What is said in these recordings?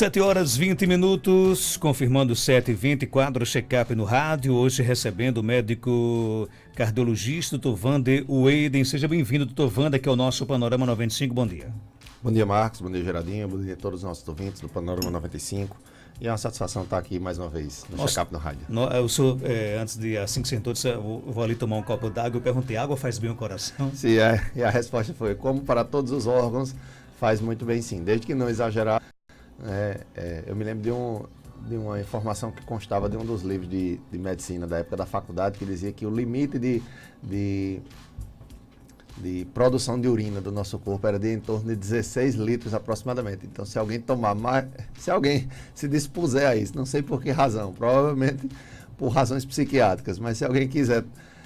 7h20, confirmando 7h20, quadro check-up no rádio, hoje recebendo o médico cardiologista, Dr. Wander Weyden. Seja bem-vindo, Dr. Wander, que é o nosso Panorama 95, bom dia. Bom dia, Marcos, bom dia, Geraldinho, bom dia a todos os nossos ouvintes do Panorama 95. E é uma satisfação estar aqui mais uma vez no check-up no rádio. Eu sou, antes de, assim que sentou, disse, eu vou ali tomar um copo d'água. Eu perguntei, água faz bem ao coração? Sim, e a resposta foi, como para todos os órgãos, faz muito bem sim. Desde que não exagerar, eu me lembro de uma informação que constava de um dos livros de medicina da época da faculdade, que dizia que o limite de produção de urina do nosso corpo era de em torno de 16 litros aproximadamente. Então, se alguém tomar mais, se alguém se dispuser a isso, não sei por que razão, provavelmente por razões psiquiátricas, mas se alguém quiser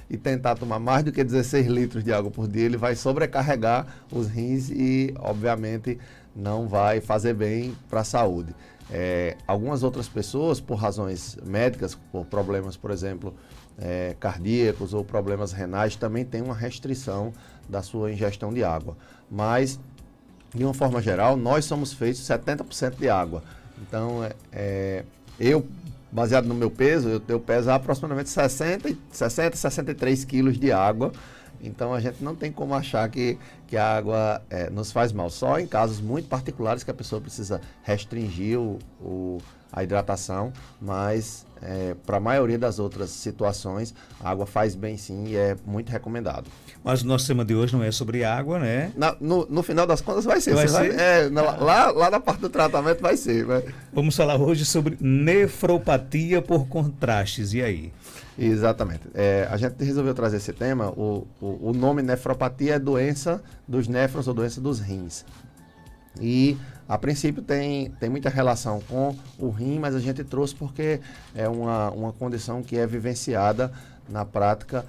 e tentar tomar mais do que 16 litros de água por dia, ele vai sobrecarregar os rins e, obviamente, não vai fazer bem para a saúde. Algumas outras pessoas, por razões médicas, por problemas, por exemplo, cardíacos ou problemas renais, também têm uma restrição da sua ingestão de água. Mas, de uma forma geral, nós somos feitos 70% de água. Então, eu, baseado no meu peso, eu peso aproximadamente 63 quilos de água. Então, a gente não tem como achar que a água nos faz mal. Só em casos muito particulares que a pessoa precisa restringir a hidratação, mas para a maioria das outras situações, a água faz bem sim e é muito recomendado. Mas o nosso tema de hoje não é sobre água, né? No final das contas vai ser. Lá na parte do tratamento vai ser. Vamos falar hoje sobre nefropatia por contrastes, e aí? Exatamente. A gente resolveu trazer esse tema. O nome nefropatia é doença dos néfrons ou doença dos rins. E, a princípio, tem muita relação com o rim, mas a gente trouxe porque é uma condição que é vivenciada na prática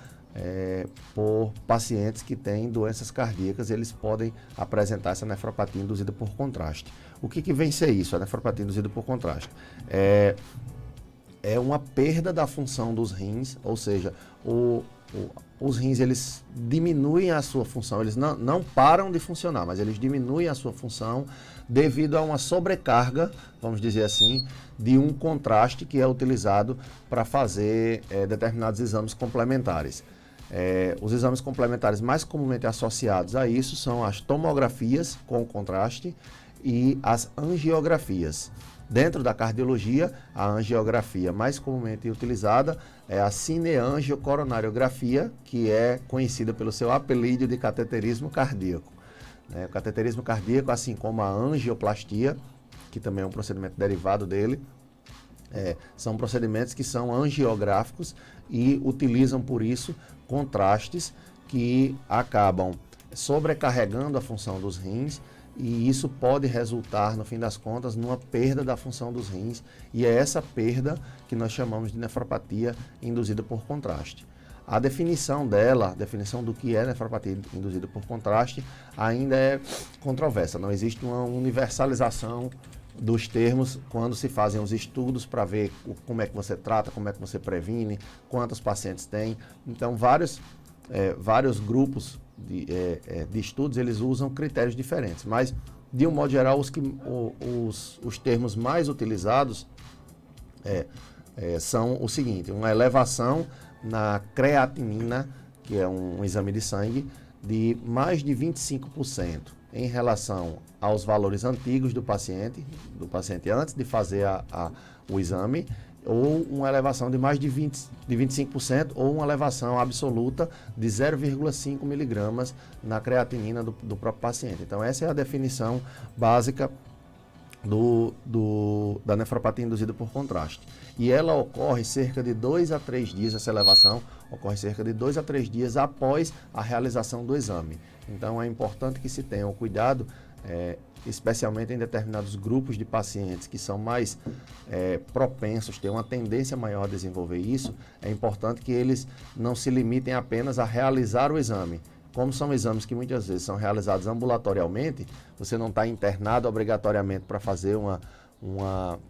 por pacientes que têm doenças cardíacas. Eles podem apresentar essa nefropatia induzida por contraste. O que vem ser isso, a nefropatia induzida por contraste? É uma perda da função dos rins, ou seja, os rins eles diminuem a sua função, eles não param de funcionar, mas eles diminuem a sua função devido a uma sobrecarga, vamos dizer assim, de um contraste que é utilizado para fazer determinados exames complementares. Os exames complementares mais comumente associados a isso são as tomografias com contraste e as angiografias. Dentro da cardiologia, a angiografia mais comumente utilizada é a cineangiocoronariografia, que é conhecida pelo seu apelido de cateterismo cardíaco. O cateterismo cardíaco, assim como a angioplastia, que também é um procedimento derivado dele, são procedimentos que são angiográficos e utilizam, por isso, contrastes que acabam sobrecarregando a função dos rins, e isso pode resultar, no fim das contas, numa perda da função dos rins, e é essa perda que nós chamamos de nefropatia induzida por contraste. A definição dela, a definição do que é nefropatia induzida por contraste, ainda é controversa. Não existe uma universalização dos termos quando se fazem os estudos para ver como é que você trata, como é que você previne, quantos pacientes tem. Então, vários grupos de estudos, eles usam critérios diferentes, mas, de um modo geral, os termos mais utilizados são o seguinte: uma elevação na creatinina, que é um exame de sangue, de mais de 25% em relação aos valores antigos do paciente antes de fazer o exame, ou uma elevação de mais de 25%, ou uma elevação absoluta de 0,5 miligramas na creatinina do próprio paciente. Então, essa é a definição básica da nefropatia induzida por contraste. E ela ocorre cerca de 2 a 3 dias, essa elevação ocorre cerca de 2 a 3 dias após a realização do exame. Então, é importante que se tenha o cuidado, especialmente em determinados grupos de pacientes que são mais propensos, têm uma tendência maior a desenvolver isso. É importante que eles não se limitem apenas a realizar o exame. Como são exames que muitas vezes são realizados ambulatorialmente, você não está internado obrigatoriamente para fazer uma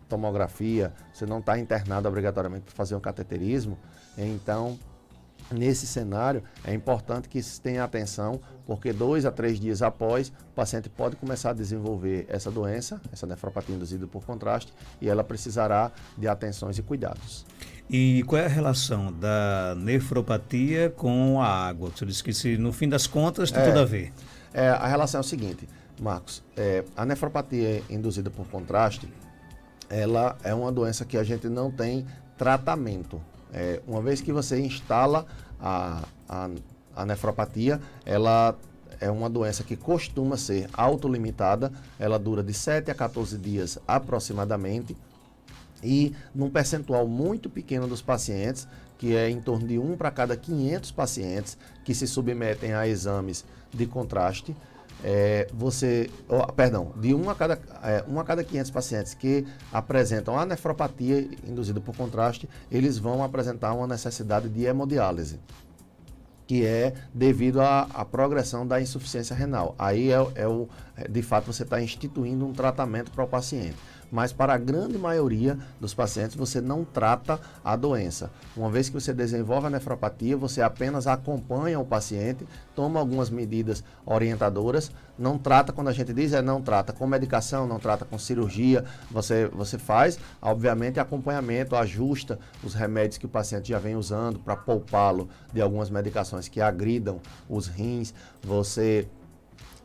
tomografia, você não está internado obrigatoriamente para fazer um cateterismo. Então, Nesse cenário, é importante que se tenha atenção, porque 2 a 3 dias após, o paciente pode começar a desenvolver essa doença, essa nefropatia induzida por contraste, e ela precisará de atenções e cuidados. E qual é a relação da nefropatia com a água? Você disse que no fim das contas tem tudo a ver. A relação é o seguinte, Marcos, a nefropatia induzida por contraste, ela é uma doença que a gente não tem tratamento. Uma vez que você instala a nefropatia, ela é uma doença que costuma ser autolimitada, ela dura de 7 a 14 dias aproximadamente, e num percentual muito pequeno dos pacientes, que é em torno de 1 para cada 500 pacientes que se submetem a exames de contraste, de 1 a cada 500 pacientes que apresentam a nefropatia induzida por contraste, eles vão apresentar uma necessidade de hemodiálise, que é devido à progressão da insuficiência renal. Aí de fato você está instituindo um tratamento para o paciente. Mas para a grande maioria dos pacientes você não trata a doença. Uma vez que você desenvolve a nefropatia, você apenas acompanha o paciente, toma algumas medidas orientadoras, não trata, quando a gente diz não trata com medicação, não trata com cirurgia, você faz, obviamente, acompanhamento, ajusta os remédios que o paciente já vem usando para poupá-lo de algumas medicações que agridam os rins, você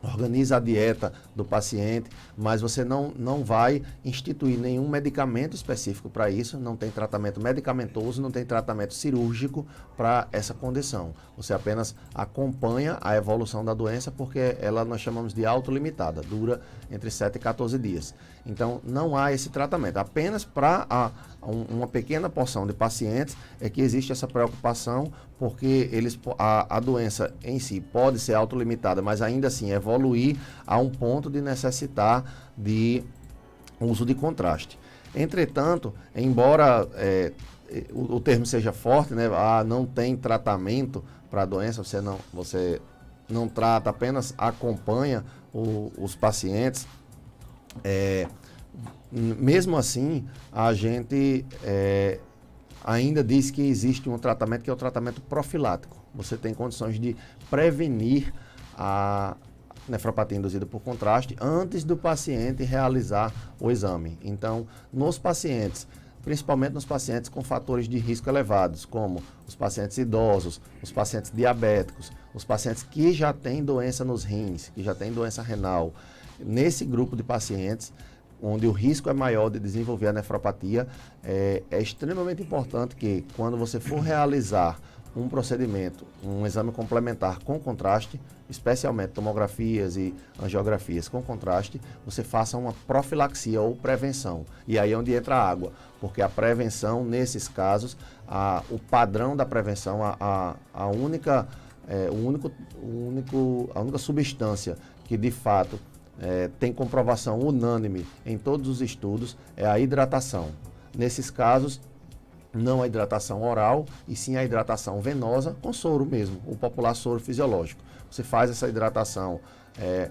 organiza a dieta do paciente, mas você não vai instituir nenhum medicamento específico para isso, não tem tratamento medicamentoso, não tem tratamento cirúrgico para essa condição. Você apenas acompanha a evolução da doença, porque ela nós chamamos de autolimitada, dura entre 7 e 14 dias. Então não há esse tratamento, apenas para uma pequena porção de pacientes é que existe essa preocupação, porque a doença em si pode ser autolimitada, mas ainda assim evoluir a um ponto de necessitar de uso de contraste. Entretanto, embora o termo seja forte, né, não tem tratamento para a doença, você não trata, apenas acompanha os pacientes, mesmo assim, a gente ainda diz que existe um tratamento que é o tratamento profilático. Você tem condições de prevenir a nefropatia induzida por contraste antes do paciente realizar o exame. Então, nos pacientes, principalmente nos pacientes com fatores de risco elevados, como os pacientes idosos, os pacientes diabéticos, os pacientes que já têm doença nos rins, que já têm doença renal, nesse grupo de pacientes, onde o risco é maior de desenvolver a nefropatia, é extremamente importante que, quando você for realizar um procedimento, um exame complementar com contraste, especialmente tomografias e angiografias com contraste, você faça uma profilaxia ou prevenção. E aí é onde entra a água, porque a prevenção, nesses casos, o padrão da prevenção, a única substância que de fato tem comprovação unânime em todos os estudos é a hidratação. Nesses casos, não a hidratação oral, e sim a hidratação venosa com soro mesmo, o popular soro fisiológico. Você faz essa hidratação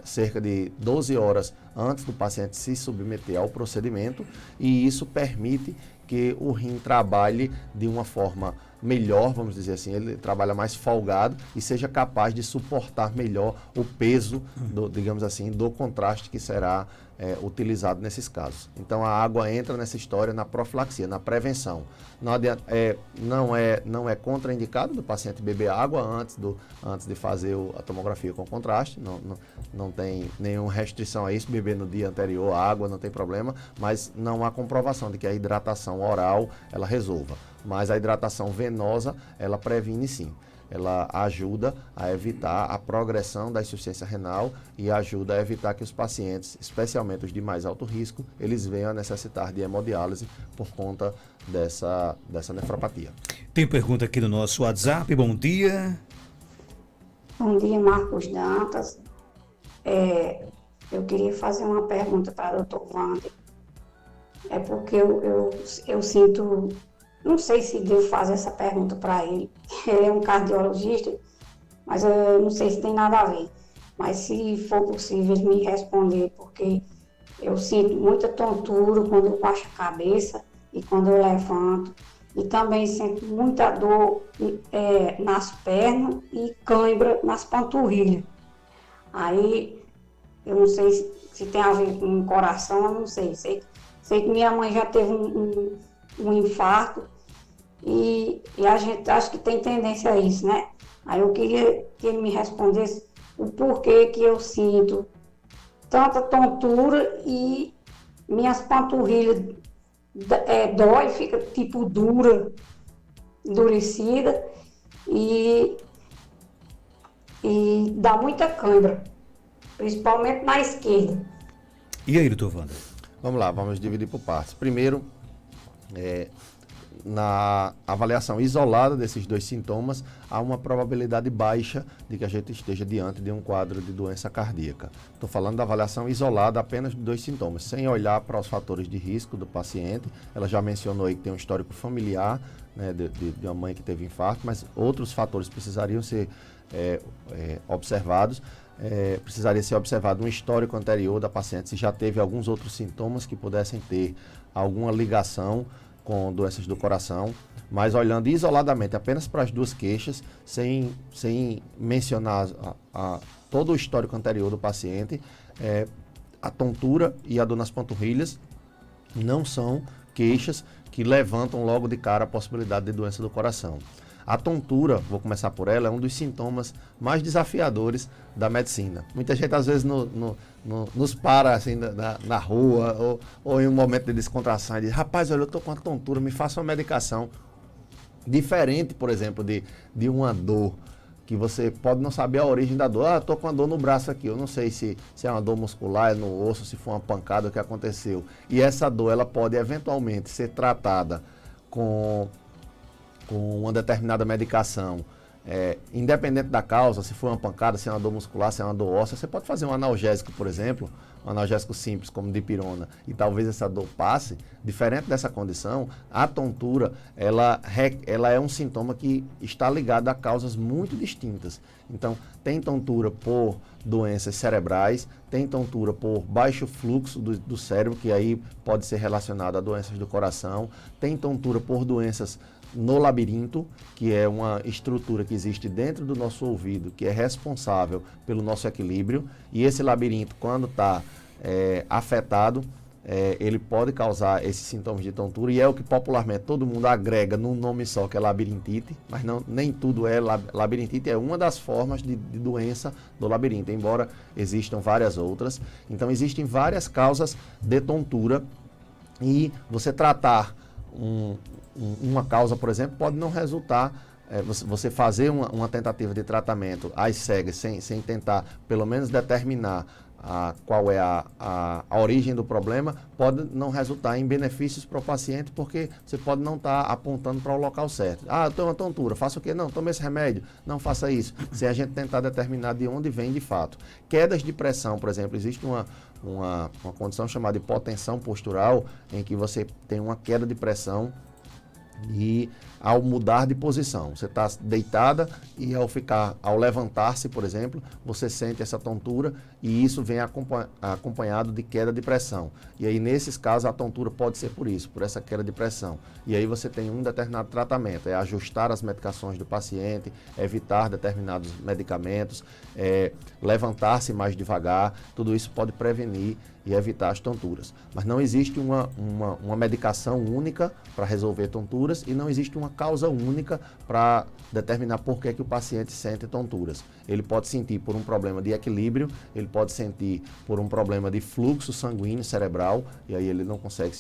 cerca de 12 horas antes do paciente se submeter ao procedimento, e isso permite que o rim trabalhe de uma forma melhor, vamos dizer assim, ele trabalha mais folgado e seja capaz de suportar melhor o peso, digamos assim, do contraste que será utilizado nesses casos. Então a água entra nessa história, na profilaxia, na prevenção. Não é contraindicado do paciente beber água antes de fazer a tomografia com contraste, não tem nenhuma restrição a isso, beber no dia anterior a água não tem problema, mas não há comprovação de que a hidratação oral ela resolva. Mas a hidratação venosa, ela previne sim. Ela ajuda a evitar a progressão da insuficiência renal e ajuda a evitar que os pacientes, especialmente os de mais alto risco, eles venham a necessitar de hemodiálise por conta dessa nefropatia. Tem pergunta aqui no nosso WhatsApp. Bom dia. Bom dia, Marcos Dantas. Eu queria fazer uma pergunta para o Dr. Wander. É porque eu sinto... Não sei se devo fazer essa pergunta para ele. Ele é um cardiologista, mas eu não sei se tem nada a ver. Mas se for possível me responder, porque eu sinto muita tontura quando eu baixo a cabeça e quando eu levanto. e também sinto muita dor nas pernas e cãibra nas panturrilhas. Aí, eu não sei se tem a ver com o coração, eu não sei. Sei que minha mãe já teve um infarto e a gente acha que tem tendência a isso, né? Aí eu queria que ele me respondesse o porquê que eu sinto tanta tontura e minhas panturrilhas dói, fica tipo dura, endurecida e dá muita cãibra, principalmente na esquerda. E aí, doutor Wander? Vamos lá, vamos dividir por partes. Primeiro, na avaliação isolada desses dois sintomas, há uma probabilidade baixa de que a gente esteja diante de um quadro de doença cardíaca. Estou falando da avaliação isolada apenas de dois sintomas, sem olhar para os fatores de risco do paciente. Ela já mencionou aí que tem um histórico familiar, né, de uma mãe que teve infarto, mas outros fatores precisariam ser observados. Precisaria ser observado um histórico anterior da paciente, se já teve alguns outros sintomas que pudessem ter alguma ligação com doenças do coração, mas olhando isoladamente apenas para as duas queixas, sem mencionar todo o histórico anterior do paciente, a tontura e a dor nas panturrilhas não são queixas que levantam logo de cara a possibilidade de doença do coração. A tontura, vou começar por ela, é um dos sintomas mais desafiadores da medicina. Muita gente às vezes nos para assim na rua ou em um momento de descontração e diz: rapaz, olha, eu estou com uma tontura, me faça uma medicação diferente, por exemplo, de uma dor, que você pode não saber a origem da dor. Estou com uma dor no braço aqui, eu não sei se é uma dor muscular, é no osso, se foi uma pancada, o que aconteceu. E essa dor, ela pode eventualmente ser tratada com uma determinada medicação, independente da causa, se for uma pancada, se é uma dor muscular, se é uma dor óssea. Você pode fazer um analgésico, por exemplo, um analgésico simples como dipirona, e talvez essa dor passe. Diferente dessa condição, a tontura, ela é um sintoma que está ligado a causas muito distintas. Então, tem tontura por doenças cerebrais, tem tontura por baixo fluxo do cérebro, que aí pode ser relacionado a doenças do coração, tem tontura por doenças no labirinto, que é uma estrutura que existe dentro do nosso ouvido, que é responsável pelo nosso equilíbrio, e esse labirinto, quando está afetado, ele pode causar esses sintomas de tontura, e é o que popularmente todo mundo agrega num nome só, que é labirintite, mas nem tudo é labirintite, é uma das formas de doença do labirinto, embora existam várias outras. Então existem várias causas de tontura, e você tratar uma causa, por exemplo, pode não resultar, você fazer uma tentativa de tratamento às cegas, sem tentar pelo menos determinar qual é a origem do problema, pode não resultar em benefícios para o paciente, porque você pode não estar apontando para o local certo. Eu tenho uma tontura, faça o quê? Não, tome esse remédio, não faça isso. Se a gente tentar determinar de onde vem de fato. Quedas de pressão, por exemplo, existe uma condição chamada de hipotensão postural, em que você tem uma queda de pressão e ao mudar de posição, você está deitada e ao levantar-se, por exemplo, você sente essa tontura e isso vem acompanhado de queda de pressão. E aí, nesses casos, a tontura pode ser por isso, por essa queda de pressão. E aí você tem um determinado tratamento, é ajustar as medicações do paciente, evitar determinados medicamentos, levantar-se mais devagar, tudo isso pode prevenir e evitar as tonturas. Mas não existe uma medicação única para resolver tonturas e não existe uma causa única para determinar por que o paciente sente tonturas. Ele pode sentir por um problema de equilíbrio, ele pode sentir por um problema de fluxo sanguíneo cerebral, e aí ele não consegue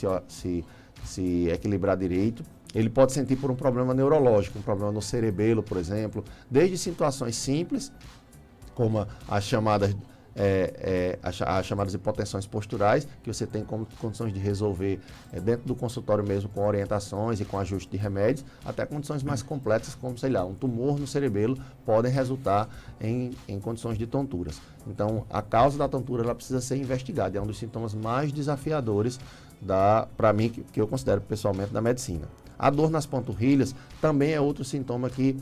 se equilibrar direito. Ele pode sentir por um problema neurológico, um problema no cerebelo, por exemplo, desde situações simples, como as chamadas hipotensões posturais, que você tem como condições de resolver dentro do consultório mesmo, com orientações e com ajuste de remédios, até condições mais complexas, como, sei lá, um tumor no cerebelo, podem resultar em condições de tonturas. Então, a causa da tontura, ela precisa ser investigada, é um dos sintomas mais desafiadores, para mim, que eu considero pessoalmente, da medicina. A dor nas panturrilhas também é outro sintoma que,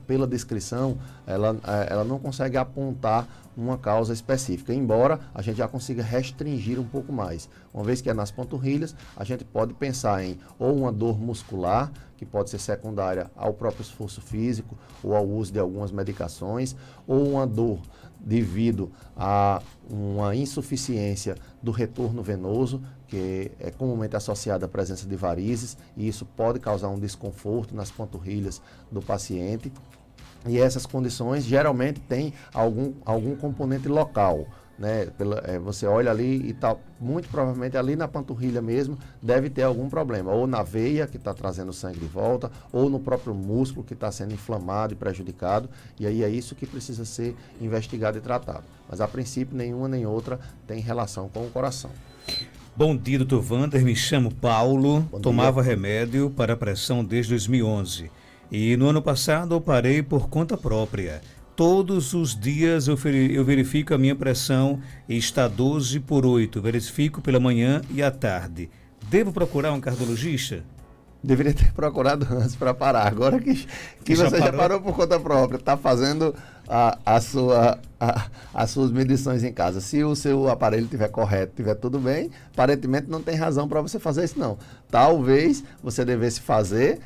pela descrição, ela não consegue apontar uma causa específica, embora a gente já consiga restringir um pouco mais. Uma vez que é nas panturrilhas, a gente pode pensar em ou uma dor muscular, que pode ser secundária ao próprio esforço físico ou ao uso de algumas medicações, ou uma dor devido a uma insuficiência do retorno venoso, que é comumente associada à presença de varizes, e isso pode causar um desconforto nas panturrilhas do paciente. E essas condições geralmente têm algum componente local, né? Você olha ali e tá, muito provavelmente ali na panturrilha mesmo deve ter algum problema, ou na veia que está trazendo sangue de volta, ou no próprio músculo que está sendo inflamado e prejudicado, e aí é isso que precisa ser investigado e tratado. Mas a princípio nenhuma nem outra tem relação com o coração. Bom dia, doutor Wander, me chamo Paulo, tomava remédio para a pressão desde 2011 e no ano passado eu parei por conta própria. Todos os dias eu verifico a minha pressão e está 12/8. Verifico pela manhã e à tarde. Devo procurar um cardiologista? Deveria ter procurado antes para parar. Agora que você já parou por conta própria, está fazendo as suas medições em casa. Se o seu aparelho estiver correto, estiver tudo bem, aparentemente não tem razão para você fazer isso não. Talvez você devesse fazer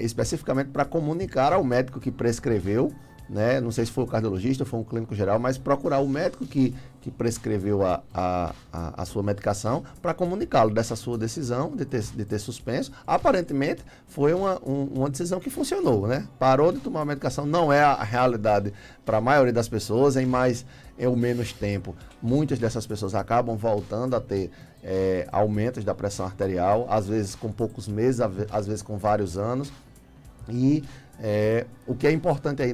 especificamente para comunicar ao médico que prescreveu, né? Não sei se foi o cardiologista ou foi um clínico geral, mas procurar o médico que prescreveu a sua medicação para comunicá-lo dessa sua decisão de ter suspenso. Aparentemente foi uma decisão que funcionou, né? Parou de tomar a medicação, não é a realidade para a maioria das pessoas, em mais ou menos tempo. Muitas dessas pessoas acabam voltando a ter aumentos da pressão arterial, às vezes com poucos meses, às vezes com vários anos. E o que é importante aí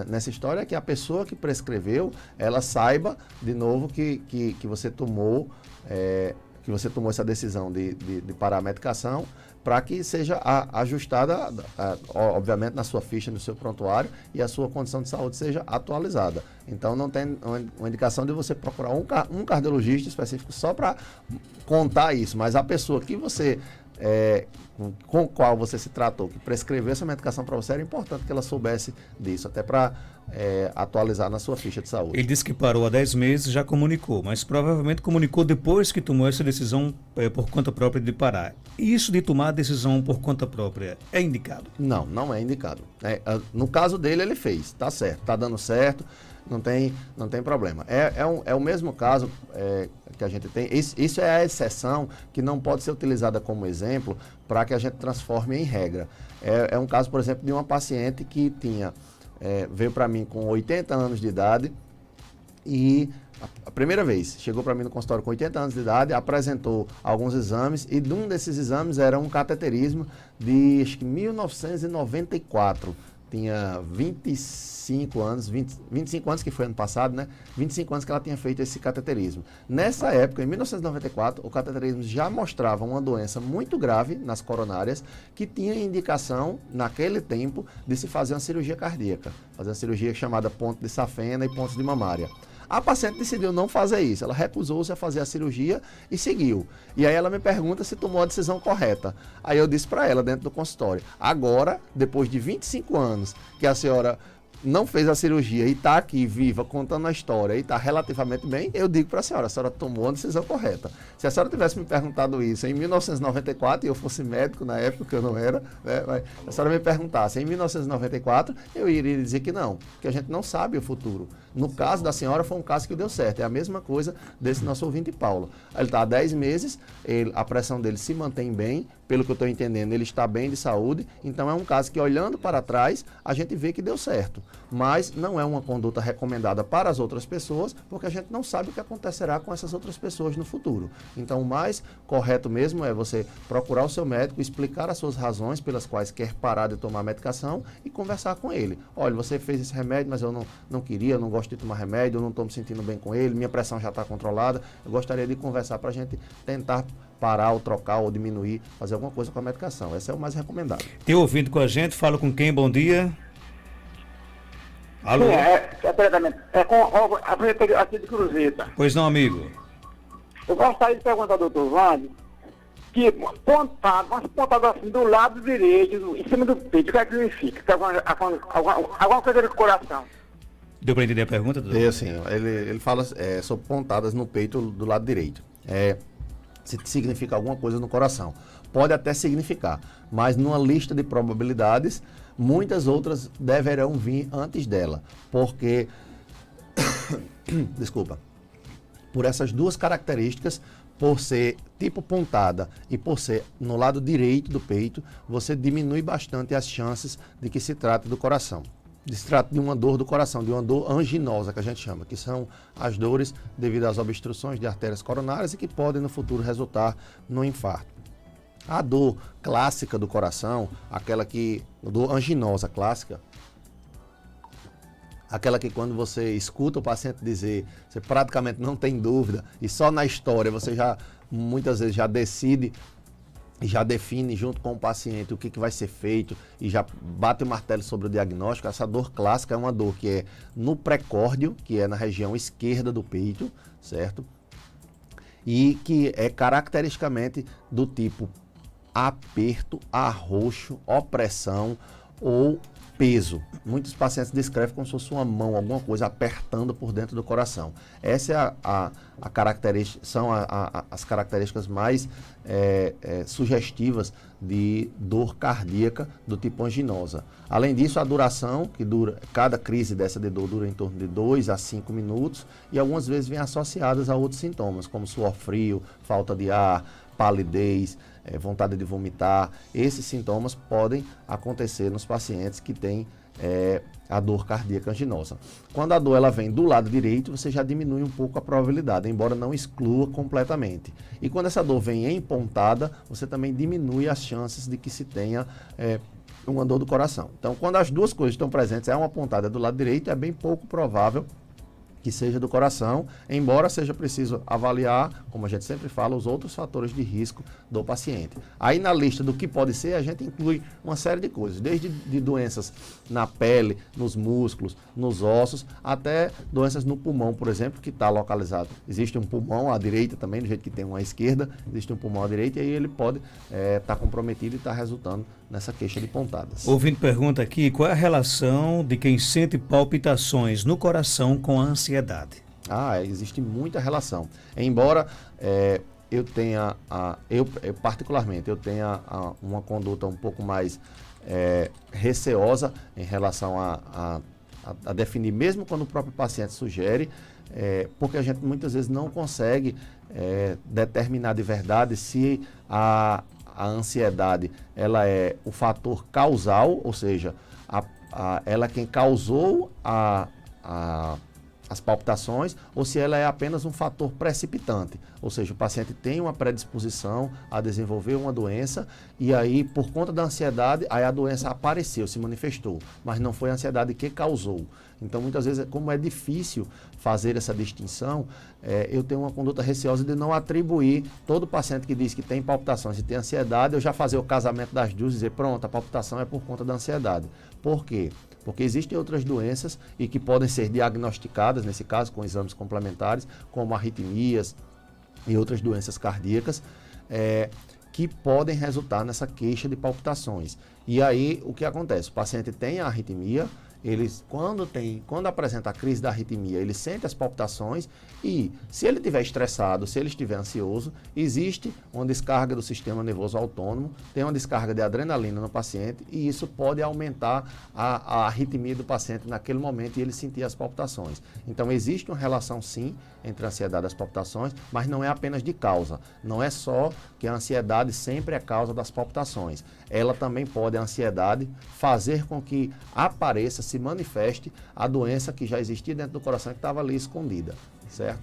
nessa história é que a pessoa que prescreveu, ela saiba de novo que você tomou essa decisão de parar a medicação, para que seja ajustada, obviamente, na sua ficha, no seu prontuário, e a sua condição de saúde seja atualizada. Então não tem uma indicação de você procurar um cardiologista específico só para contar isso, mas a pessoa que você com o qual você se tratou, que prescreveu essa medicação para você, era importante que ela soubesse disso, até para atualizar na sua ficha de saúde. Ele disse que parou há 10 meses, já comunicou, mas provavelmente comunicou depois que tomou essa decisão por conta própria de parar. Isso de tomar a decisão por conta própria é indicado? Não, não é indicado. No caso dele, ele fez, tá certo, tá dando certo, não tem problema. É o mesmo caso que a gente tem. Isso é a exceção que não pode ser utilizada como exemplo para que a gente transforme em regra. É um caso, por exemplo, de uma paciente que veio para mim com 80 anos de idade e a primeira vez chegou para mim no consultório com 80 anos de idade, apresentou alguns exames e um desses exames era um cateterismo de acho que 1994. Tinha 25 anos, 25 anos que foi ano passado, né? 25 anos que ela tinha feito esse cateterismo. Nessa época, em 1994, o cateterismo já mostrava uma doença muito grave nas coronárias, que tinha indicação, naquele tempo, de se fazer uma cirurgia cardíaca. Fazer uma cirurgia chamada ponte de safena e ponte de mamária. A paciente decidiu não fazer isso, ela recusou-se a fazer a cirurgia e seguiu. E aí ela me pergunta se tomou a decisão correta. Aí eu disse para ela dentro do consultório, agora, depois de 25 anos que a senhora não fez a cirurgia e está aqui viva, contando a história e está relativamente bem, eu digo para a senhora tomou a decisão correta. Se a senhora tivesse me perguntado isso em 1994 e eu fosse médico na época, que eu não era, né, a senhora me perguntasse em 1994, eu iria dizer que não, porque a gente não sabe o futuro. No caso da senhora, foi um caso que deu certo. É a mesma coisa desse nosso ouvinte Paulo. Ele está há 10 meses, a pressão dele se mantém bem, pelo que eu estou entendendo, ele está bem de saúde. Então é um caso que, olhando para trás, a gente vê que deu certo. Mas não é uma conduta recomendada para as outras pessoas, porque a gente não sabe o que acontecerá com essas outras pessoas no futuro. Então o mais correto mesmo é você procurar o seu médico, explicar as suas razões pelas quais quer parar de tomar medicação e conversar com ele. Olha, você fez esse remédio, mas eu não queria, eu não gosto de tomar remédio, eu não estou me sentindo bem com ele, minha pressão já está controlada. Eu gostaria de conversar para a gente tentar parar ou trocar ou diminuir, fazer alguma coisa com a medicação. Esse é o mais recomendado. Tem ouvido com a gente? Fala com quem? Bom dia. Alô? Sim, com a prefeita aqui de Cruzeta. Pois não, amigo. Eu gostaria de perguntar ao doutor Wander que umas pontadas assim do lado direito, em cima do peito, o que é que significa? Alguma coisa do coração. Deu para entender a pergunta, doutor? É assim, ele fala sobre pontadas no peito do lado direito. Se significa alguma coisa no coração. Pode até significar, mas numa lista de probabilidades, muitas outras deverão vir antes dela, porque, desculpa, por essas duas características, por ser tipo pontada e por ser no lado direito do peito, você diminui bastante as chances de que se trate do coração. Se trata de uma dor do coração, de uma dor anginosa, que a gente chama, que são as dores devido às obstruções de artérias coronárias e que podem no futuro resultar no infarto. A dor clássica do coração, a dor anginosa clássica, aquela que quando você escuta o paciente dizer, você praticamente não tem dúvida, e só na história você muitas vezes já decide e já define junto com o paciente o que vai ser feito e já bate o martelo sobre o diagnóstico. Essa dor clássica é uma dor que é no precórdio, que é na região esquerda do peito, certo? E que é caracteristicamente do tipo aperto, arroxo, opressão ou peso. Muitos pacientes descrevem como se fosse uma mão, alguma coisa apertando por dentro do coração. Essa é a característica, são as características mais sugestivas de dor cardíaca do tipo anginosa. Além disso, a duração, cada crise dessa de dor dura em torno de 2 a 5 minutos e algumas vezes vem associadas a outros sintomas, como suor frio, falta de ar, palidez, vontade de vomitar. Esses sintomas podem acontecer nos pacientes que têm a dor cardíaca anginosa. Quando a dor ela vem do lado direito, você já diminui um pouco a probabilidade, embora não exclua completamente. E quando essa dor vem em pontada, você também diminui as chances de que se tenha uma dor do coração. Então, quando as duas coisas estão presentes, é uma pontada do lado direito, é bem pouco provável que seja do coração, embora seja preciso avaliar, como a gente sempre fala, os outros fatores de risco do paciente. Aí na lista do que pode ser, a gente inclui uma série de coisas, desde de doenças na pele, nos músculos, nos ossos, até doenças no pulmão, por exemplo, que está localizado. Existe um pulmão à direita também, do jeito que tem uma à esquerda, existe um pulmão à direita, e aí ele pode estar comprometido e estar resultando nessa queixa de pontadas. Ouvinte pergunta aqui, qual é a relação de quem sente palpitações no coração com a ansiedade? Existe muita relação. Embora eu tenha, particularmente, eu tenha uma conduta um pouco mais receosa em relação a definir, mesmo quando o próprio paciente sugere, porque a gente muitas vezes não consegue determinar de verdade se a ansiedade ela é o fator causal, ou seja, ela é quem causou as palpitações, ou se ela é apenas um fator precipitante, ou seja, o paciente tem uma predisposição a desenvolver uma doença e aí, por conta da ansiedade, aí a doença apareceu, se manifestou, mas não foi a ansiedade que causou. Então, muitas vezes, como é difícil fazer essa distinção, eu tenho uma conduta receosa de não atribuir todo paciente que diz que tem palpitações e tem ansiedade, eu já fazer o casamento das duas e dizer, pronto, a palpitação é por conta da ansiedade. Por quê? Porque existem outras doenças e que podem ser diagnosticadas, nesse caso, com exames complementares, como arritmias e outras doenças cardíacas, que podem resultar nessa queixa de palpitações. E aí, o que acontece? O paciente tem a arritmia, quando apresenta a crise da arritmia, ele sente as palpitações e, se ele estiver estressado, se ele estiver ansioso, existe uma descarga do sistema nervoso autônomo, tem uma descarga de adrenalina no paciente e isso pode aumentar a arritmia do paciente naquele momento e ele sentir as palpitações. Então, existe uma relação, sim, entre a ansiedade e as palpitações, mas não é apenas de causa. Não é só que a ansiedade sempre é causa das palpitações. Ela também pode, a ansiedade, fazer com que apareça, se manifeste a doença que já existia dentro do coração e que estava ali escondida, certo?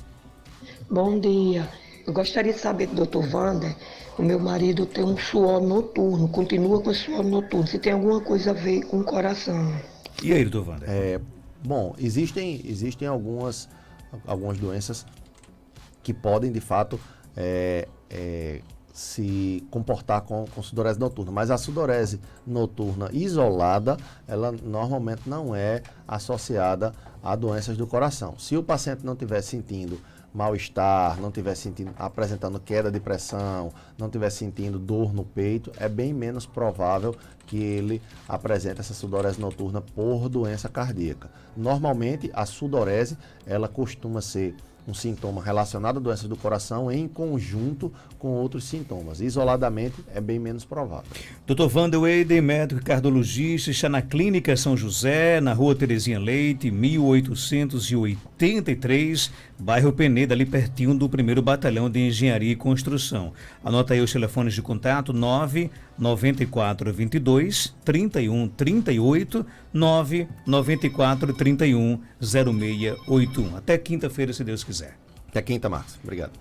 Bom dia. Eu gostaria de saber do Dr. Wander, o meu marido tem um suor noturno, continua com suor noturno, se tem alguma coisa a ver com o coração. E aí, Dr. Wander? Bom, existem algumas doenças que podem, de fato, se comportar com sudorese noturna, mas a sudorese noturna isolada, ela normalmente não é associada a doenças do coração. Se o paciente não estiver sentindo mal-estar, não estiver apresentando queda de pressão, não estiver sentindo dor no peito, é bem menos provável que ele apresente essa sudorese noturna por doença cardíaca. Normalmente, a sudorese, ela costuma ser um sintoma relacionado a doenças do coração em conjunto com outros sintomas. Isoladamente, é bem menos provável. Dr. Wander Weyden, médico e cardiologista, está na Clínica São José, na Rua Terezinha Leite, 1883, bairro Peneda, ali pertinho do 1º Batalhão de Engenharia e Construção. Anota aí os telefones de contato: 99422 3138, 99431 0681. Até quinta-feira, se Deus quiser. Até quinta, Marcos. Obrigado.